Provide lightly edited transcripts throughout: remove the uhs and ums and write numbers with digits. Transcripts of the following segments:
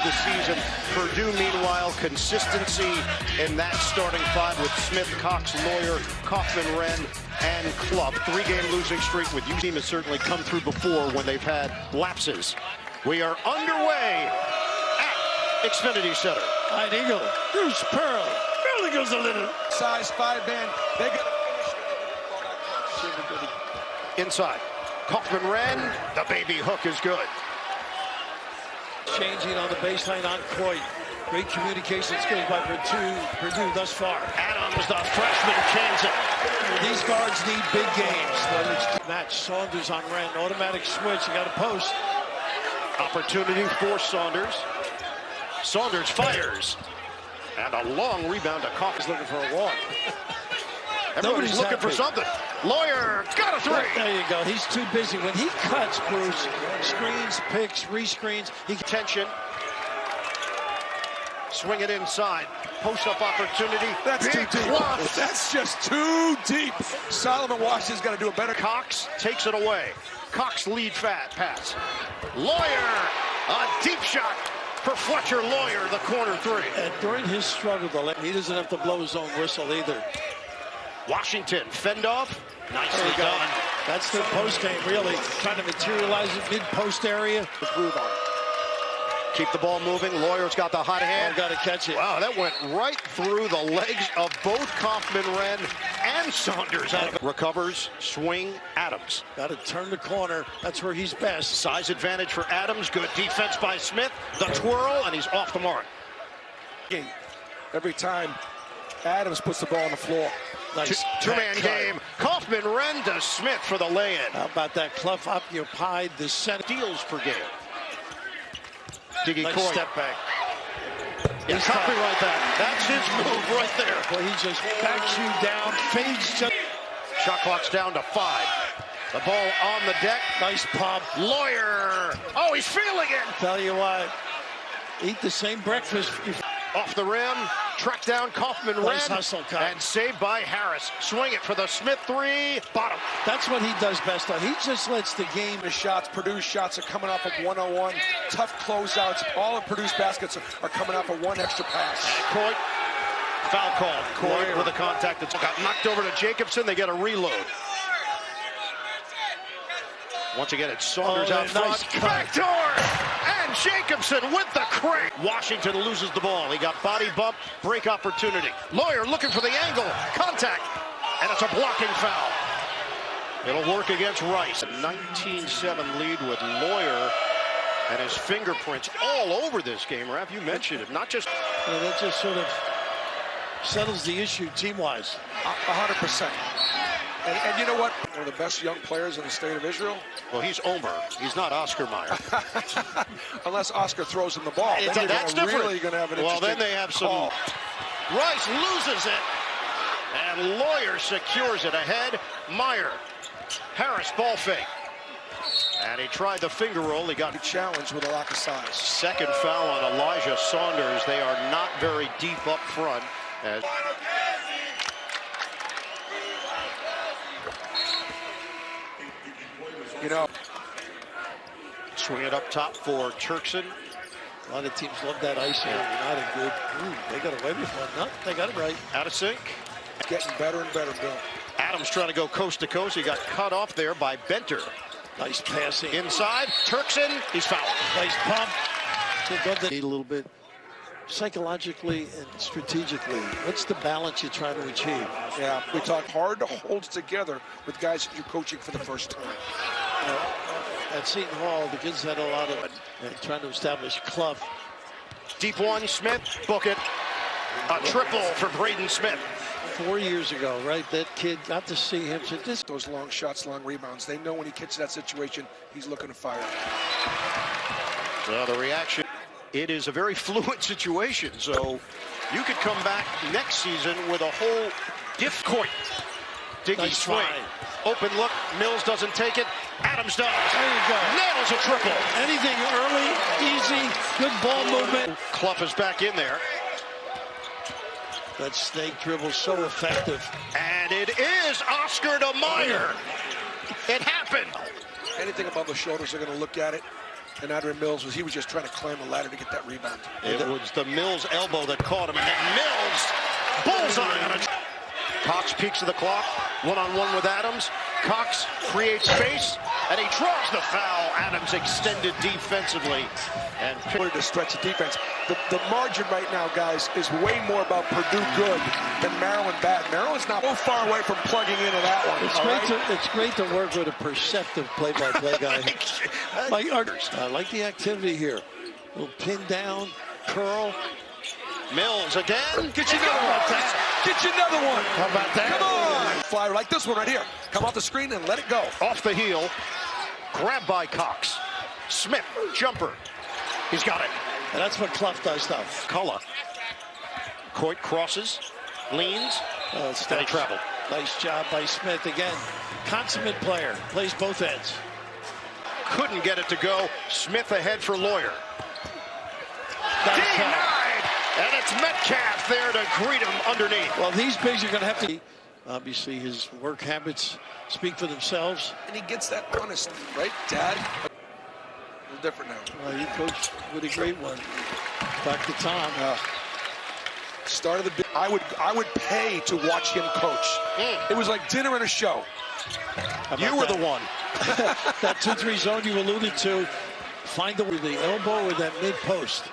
The season. Purdue, meanwhile, consistency in that starting five with Smith, Cox, Lawyer, Kaufman-Renn, and Clough. Three-game losing streak with U. Team has certainly come through before when they've had lapses. We are underway at Xfinity Center. High Eagle, Bruce Pearl, barely goes a little. Size 5 man, they got inside. Kaufman-Renn, the baby hook is good. Changing on the baseline on Coit. Great communication skills by Purdue thus far. Adams, the freshman, cans it. These guards need big games. Match Saunders on Renn, automatic switch. You got a post. Opportunity for Saunders. Saunders fires. And a long rebound to Kaufman. He's looking for a walk. Everybody's looking for something. Lawyer got a three. There you go. He's too busy. When he cuts, Bruce, screens, picks, rescreens. Tension. Swing it inside. Post-up opportunity. That's Big too deep. Clough. That's just too deep. Solomon Washington's got to do a better. Cox takes it away. Cox lead pass. Lawyer, a deep shot for Fletcher Lawyer, the corner three. And during his struggle, he doesn't have to blow his own whistle either. Washington fend off. Nicely done. That's their post game, really. Trying to materialize it mid-post area. Improve on it. Keep the ball moving. Lawyer's got the hot hand. Got to catch it. Wow, that went right through the legs of both Kaufman-Renn and Saunders. Recovers, swing, Adams. Got to turn the corner. That's where he's best. Size advantage for Adams. Good defense by Smith. The twirl, and he's off the mark. Every time Adams puts the ball on the floor. Nice Two-man game. Kaufman-Renn to Smith for the lay-in. How about that? Clough occupied the center. Steals per game. Diggy Nice Coit. step back. Yeah, copyright that. That's his move right there. Well, he just backs you down, fades. Shot clock's down to 5. The ball on the deck. Nice pop. Lawyer. Oh, he's feeling it. Tell you what, eat the same breakfast. Off the rim, track down Kaufman-Renn, Nice hustle, and saved by Harris. Swing it for the Smith three, bottom. That's what he does best. He just lets the game. The shots, Purdue's shots are coming off of 101. Tough closeouts. All of Purdue's baskets are coming off of one extra pass. And Coit, foul call. Coit with a contact that got knocked over to Jacobson. They get a reload. Once again, it's Saunders out front. Nice Backdoor! And Jacobson with the crank. Washington loses the ball. He got body bump, break opportunity. Lawyer looking for the angle. Contact. And it's a blocking foul. It'll work against Rice. A 19-7 lead with Lawyer and his fingerprints all over this game. Raph, you mentioned it. Not just... That just sort of settles the issue team-wise. 100%. And you know what? One of the best young players in the state of Israel. Well, he's Omer. He's not Oscar Meyer. Unless Oscar throws him the ball. That's different. Really going to have an well, then they have some... call. Rice loses it. And Lawyer secures it ahead. Meyer. Harris ball fake. And he tried the finger roll. He got challenged with a lack of size. Second foul on Elijah Saunders. They are not very deep up front. As you know, swing it up top for Turkson. A lot of teams love that ice here. United good. They got away with one. No, they got it right. Out of sync. Getting better and better, Bill. Adams trying to go coast to coast. He got cut off there by Benter. Nice passing. Inside. Turkson. He's fouled. Nice pump. Need a little bit psychologically and strategically. What's the balance you're trying to achieve? Yeah, we talk hard to hold together with guys that you're coaching for the first time. At Seton Hall, the kids had a lot of it. Trying to establish Clough. Deep one, Smith, book it. A triple for Braden Smith. 4 years ago, right? That kid got to see him. So this those long shots, long rebounds. They know when he gets that situation, he's looking to fire. Well, the reaction, it is a very fluid situation. So you could come back next season with a whole Coit. Diggy nice swing. Try. Open look. Mills doesn't take it. Adams does. There you go. Nails a triple. Anything early, easy, good ball movement. Clough is back in there. That snake dribble so effective. And it is Oscar to Meyer. It happened. Anything above the shoulders, they're going to look at it. and Adrian Mills was just trying to climb the ladder to get that rebound. It was the Mills elbow that caught him, and then Mills bullseye on it. Cox peeks at the clock, one-on-one with Adams. Cox creates space, and he draws the foul. Adams extended defensively and Wanted to stretch the defense. The margin right now, guys, is way more about Purdue good than Maryland bad. Maryland's not so far away from plugging into that one. It's great to work with a perceptive play-by-play guy. I like the activity here. A little pin down, curl. Mills again. Get you another one. Get you another one. How about that? Come on. Flyer like this one right here. Come off the screen and let it go. Off the heel. Grabbed by Cox. Smith, jumper. He's got it. And that's what Clough does, though. Culla. Coit crosses, leans, and he traveled. Nice job by Smith again. Consummate player. Plays both ends. Couldn't get it to go. Smith ahead for Lawyer. Denied! And it's Metcalf there to greet him underneath. Well, these bigs are going to have to... Obviously, his work habits speak for themselves. And he gets that honest, right, Dad? A little different now. Well, he coached with a great one. Back to Tom. Start of the... I would pay to watch him coach. It was like dinner and a show. You were the one. That 2-3 zone you alluded to. Find the elbow or that mid-post.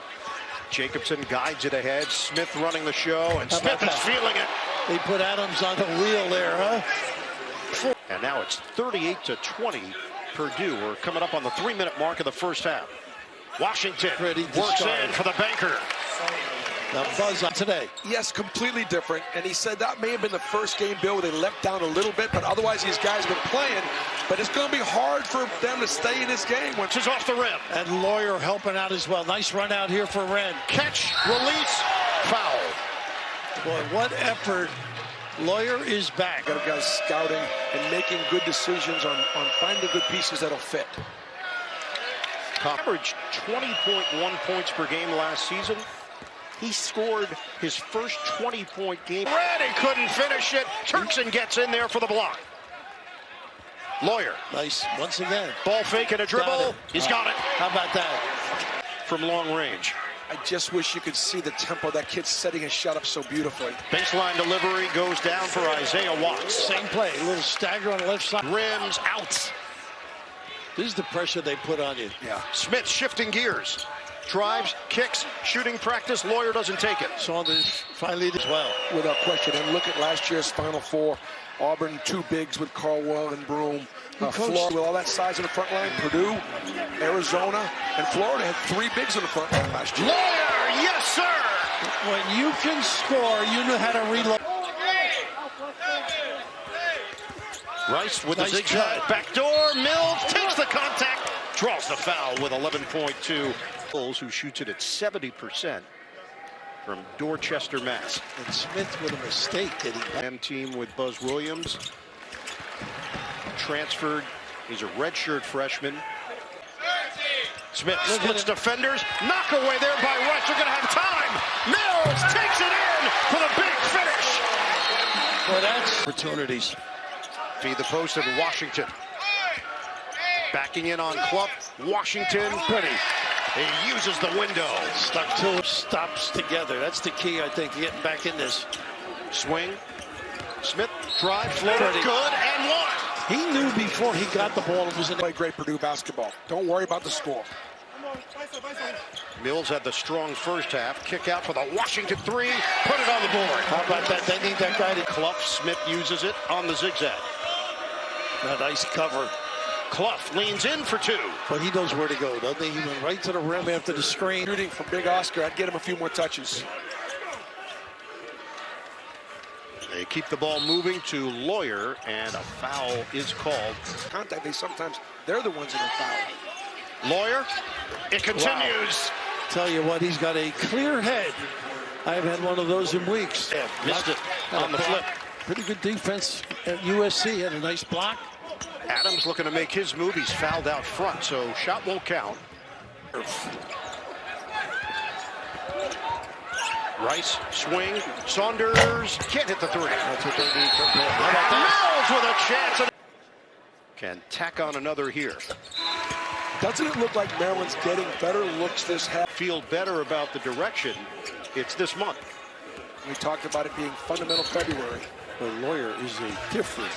Jacobson guides it ahead. Smith running the show, and Smith is feeling it. They put Adams on the wheel there, huh? And now it's 38-20. Purdue. We're coming up on the 3-minute mark of the first half. Washington works in for the banker. The buzz on today. Yes, completely different. And he said that may have been the first game, Bill, where they let down a little bit, but otherwise these guys have been playing. But it's going to be hard for them to stay in this game, which is off the rim. And Lawyer helping out as well. Nice run out here for Wren. Catch, release, foul. Boy, what effort. Lawyer is back. Got guys scouting and making good decisions on finding good pieces that'll fit. Averaged 20.1 points per game last season. He scored his first 20-point game. Red, he couldn't finish it. Turkson gets in there for the block. Lawyer. Nice, once again. Ball fake and a dribble. He's got it. How about that? From long range. I just wish you could see the tempo that kid's setting his shot up so beautifully. Baseline delivery goes down for Isaiah Watts. Same play, a little stagger on the left side. Rims out. This is the pressure they put on you. Yeah. Smith shifting gears. Drives, kicks, shooting practice. Lawyer doesn't take it. Saw this finally as well. Without question. And look at last year's Final Four. Auburn, 2 bigs with Caldwell and Broome. Florida with all that size in the front line. Purdue, Arizona, and Florida had 3 bigs in the front line last year. Lawyer, yes, sir! When you can score, you know how to reload. Rice with Nice the zigzag. cut. Backdoor, Mills takes the contact. Draws the foul with 11.2. Bulls who shoots it at 70% from Dorchester, Mass. And Smith with a mistake that he... M team with Buzz Williams. Transferred. He's a redshirt freshman. Smith splits defenders. Knock away there by Rice. They're going to have time. Mills takes it in for the big finish. Well, that's opportunities. Feed the post of Washington. Backing in on Clough. Washington. Pretty. He uses the window. Stuck to stops together. That's the key, I think, getting back in this. Swing. Smith. Drive. Floater. Good. And one. He knew before he got the ball it was in. Play great Purdue basketball. Don't worry about the score. Mills had the strong first half. Kick out for the Washington 3. Put it on the board. How about that? They need that guy to... Clough. Smith uses it on the zigzag. A nice cover. Clough leans in for 2. But he knows where to go, doesn't he? He went right to the rim after the screen. Shooting from Big Oscar. I'd get him a few more touches. They keep the ball moving to Lawyer, and a foul is called. Contact, they're the ones that are fouled. Lawyer, it continues. Wow. Tell you what, he's got a clear head. I haven't had one of those in weeks. Yeah, missed it on the flip. Pretty good defense at USC. Had a nice block. Adams looking to make his move. He's fouled out front, so shot won't count. Rice, swing, Saunders, can't hit the 3. That's what they need. Mills with a chance. Can tack on another here. Doesn't it look like Maryland's getting better looks this half? Feel better about the direction. It's this month. We talked about it being fundamental February. The Lawyer is a different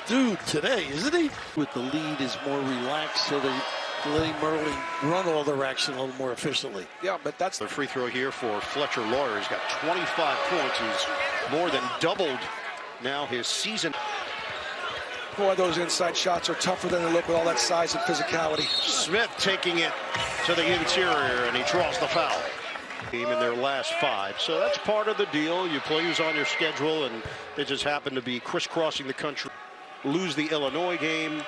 dude today, isn't he? With the lead is more relaxed, so they're letting Maryland run all their action a little more efficiently. Yeah, but that's The free throw here for Fletcher Lawyer. He's got 25 points. He's more than doubled now his season. boy, those inside shots are tougher than they look with all that size and physicality. Smith taking it to the interior, and he draws the foul. Team in their last 5, so that's part of the deal. You play who's on your schedule, and they just happen to be crisscrossing the country. Lose the Illinois game.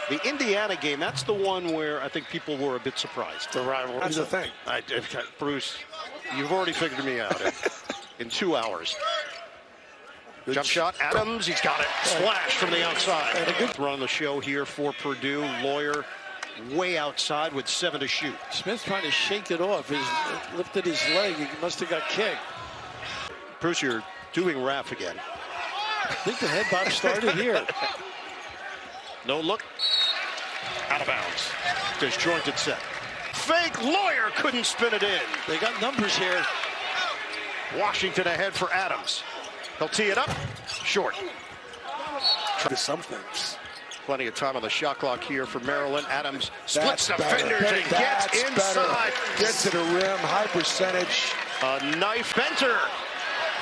The Indiana game, that's the one where I think people were a bit surprised. The rivalry. That's the thing. Bruce, you've already figured me out in 2 hours. Jump shot, Adams, he's got it. Splash from the outside. And a good run on the show here for Purdue. Lawyer way outside with 7 to shoot. Smith trying to shake it off. He's lifted his leg. He must have got kicked. Bruce, you're doing Raff again. I think the head bob started here. No look. Out of bounds. Disjointed set. Fake. Lawyer couldn't spin it in. They got numbers here. Washington ahead for Adams. He'll tee it up. Short. Try some things. Plenty of time on the shot clock here for Maryland. Adams splits defenders and That's gets inside. Gets to the rim. High percentage. A knife. Benter.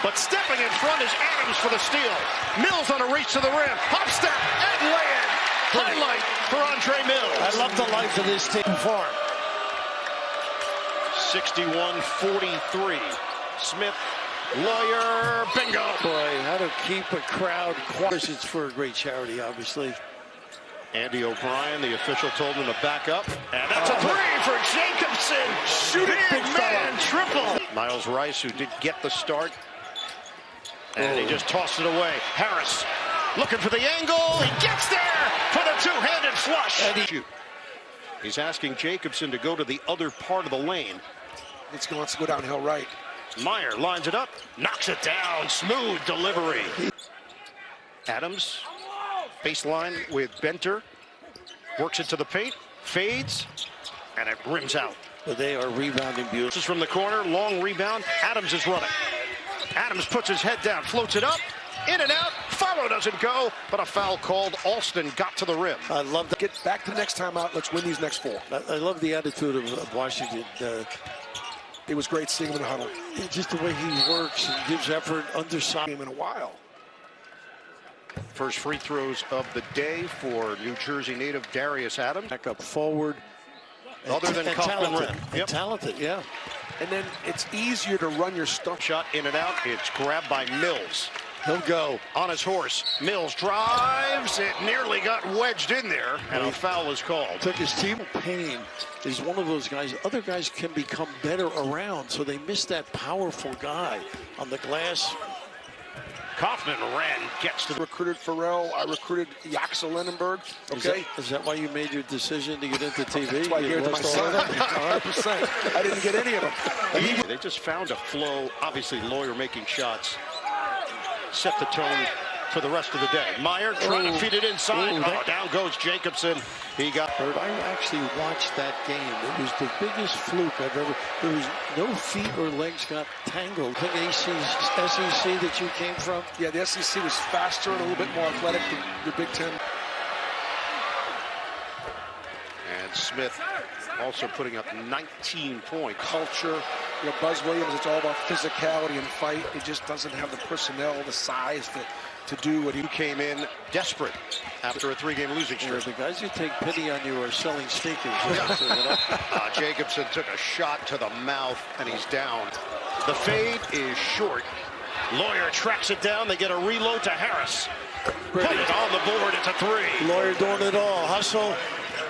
But stepping in front is Adams for the steal. Mills on a reach to the rim. Hop step and lay-in. Highlight for Andre Mills. I love the life of this team far. 61-43. Smith, Lawyer, bingo. Boy, how to keep a crowd quiet. It's for a great charity, obviously. Andy O'Brien, the official, told him to back up. And that's a 3 for Jacobson. Shoot it, big man, fella. triple. Miles Rice, who did get the start. And he just tossed it away. Harris looking for the angle. He gets there for the two-handed flush. And he's asking Jacobson to go to the other part of the lane. It's going to go downhill right. Meyer lines it up, knocks it down. Smooth delivery. Adams, baseline with Benter. Works it to the paint, fades, and it rims out. But they are rebounding beautiful. This is from the corner, long rebound. Adams is running. Adams puts his head down, floats it up, in and out. Follow doesn't go, but a foul called. Alston got to the rim. I love that. Get back to the next time out. Let's win these next 4. I love the attitude of Washington. It was great seeing him in the huddle. Just the way he works and gives effort, undersized. In a while. First free throws of the day for New Jersey native Darius Adams. Back up forward. Other than Kaufman rim. Yep. Talented, yeah. And then it's easier to run your stuff. Shot in and out. It's grabbed by Mills. He'll go. On his horse. Mills drives. It nearly got wedged in there, and a foul is called. Took his team. Payne is one of those guys. Other guys can become better around, so they miss that powerful guy on the glass. Kaufman ran, gets to the... Recruited Farrell. I recruited Yaxel Lindenberg. Okay. Is that why you made your decision to get into TV? That's why I gave it to my son. 100%. I didn't get any of them. They just found a flow. Obviously, Lawyer making shots. Set the tone for the rest of the day. Meyer trying to feed it inside. Down goes Jacobson. He got hurt. I actually watched that game. It was the biggest fluke I've ever. There was no feet or legs got tangled. I think SEC that you came from. Yeah, the SEC was faster and a little bit more athletic than the Big Ten. And Smith also putting up 19 points. Culture. You know, Buzz Williams, it's all about physicality and fight. He just doesn't have the personnel, the size to do what he came in desperate after a 3-game losing streak. The guys who take pity on you are selling sneakers. Jacobson took a shot to the mouth, and he's down. The fade is short. Lawyer tracks it down. They get a reload to Harris. Put it on the board. It's a 3. Lawyer doing it all. Hustle.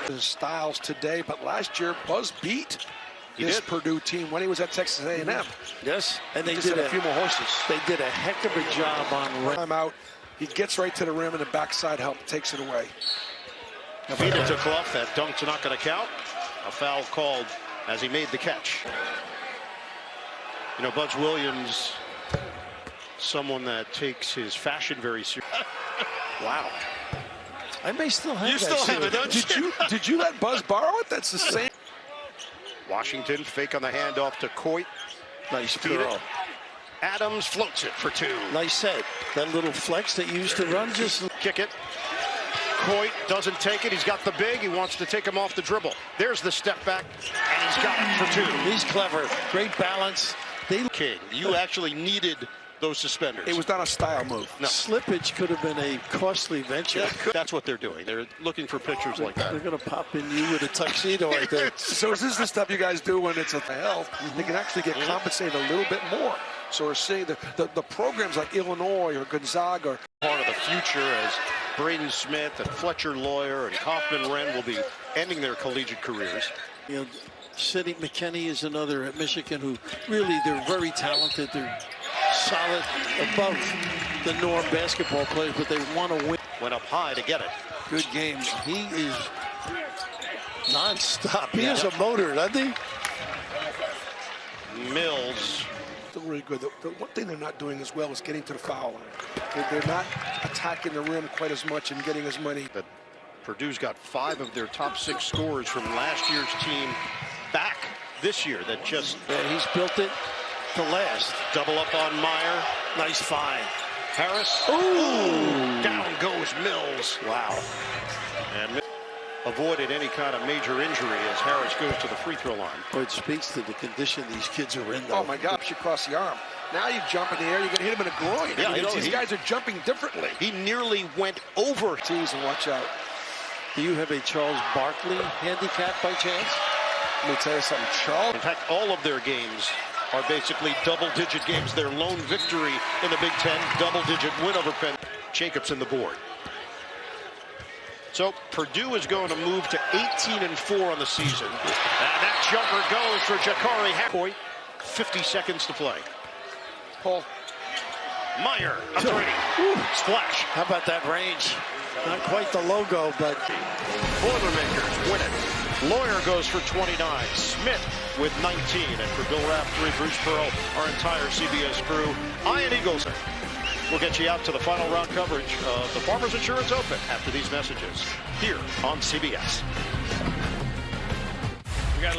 His styles today, but last year Buzz beat this Purdue team when he was at Texas A&M. Yes, and they did a few more horses. They did a heck of a job on time out. He gets right to the rim and the backside help takes it away. Feet it to Clough. That dunk's not going to count. A foul called as he made the catch. You know, Buzz Williams, someone that takes his fashion very seriously. Wow. I may still have You that. still have it, don't you? Did you let Buzz borrow it? That's the same. Washington fake on the handoff to Coit. Nice Feed it. throw. Adams floats it for 2. Nice set. That little flex that you used to run, just Kick it. Coit doesn't take it. He's got the big. He wants to take him off the dribble. There's the step back, and he's got it for 2. he's clever. Great balance. King, you actually needed those suspenders. It was not a style move. No. Slippage could have been a costly venture. That's what they're doing. They're looking for pitchers like that. They're going to pop in you with a tuxedo like that. So is this the stuff you guys do when it's a health? They can actually get compensated a little bit more. So we're seeing the programs like Illinois or Gonzaga are Part of the future as Braden Smith and Fletcher Lawyer and Kaufman Wren will be ending their collegiate careers. You know, Sidney McKinney is another at Michigan who really, they're very talented. They're solid, above the norm basketball players, but they want to win. Went up high to get it. Good games. He is non-stop. He is a motor, doesn't he? Mills. still really good. The one thing they're not doing as well is getting to the foul line. They're not attacking the rim quite as much and getting as many. But Purdue's got 5 of their top 6 scorers from last year's team back this year. That just he's built it to last. double up on Meyer. Nice find. Harris. Ooh! Down goes Mills. Wow. And avoided any kind of major injury as Harris goes to the free throw line. But it speaks to the condition these kids are in, though. Oh my gosh, across the arm. Now you jump in the air, you're going to hit him in the groin. Yeah, I mean, these guys are jumping differently. He nearly went over. Tease and watch out. Do you have a Charles Barkley handicap by chance? Let me tell you something, Charles. In fact, all of their games are basically double-digit games. Their lone victory in the Big Ten, double-digit win over Penn. Jacobson the board. So Purdue is going to move to 18-4 on the season. And that jumper goes for Jakari Hackhoy. 50 seconds to play. Paul. Meyer, a three. Splash. How about that range? Not quite the logo, but Boilermakers win it. Lawyer goes for 29. Smith with 19. And for Bill Raftery, Bruce Pearl, our entire CBS crew, Ian Eagles. We'll get you out to the final round coverage of the Farmers Insurance Open after these messages here on CBS. We got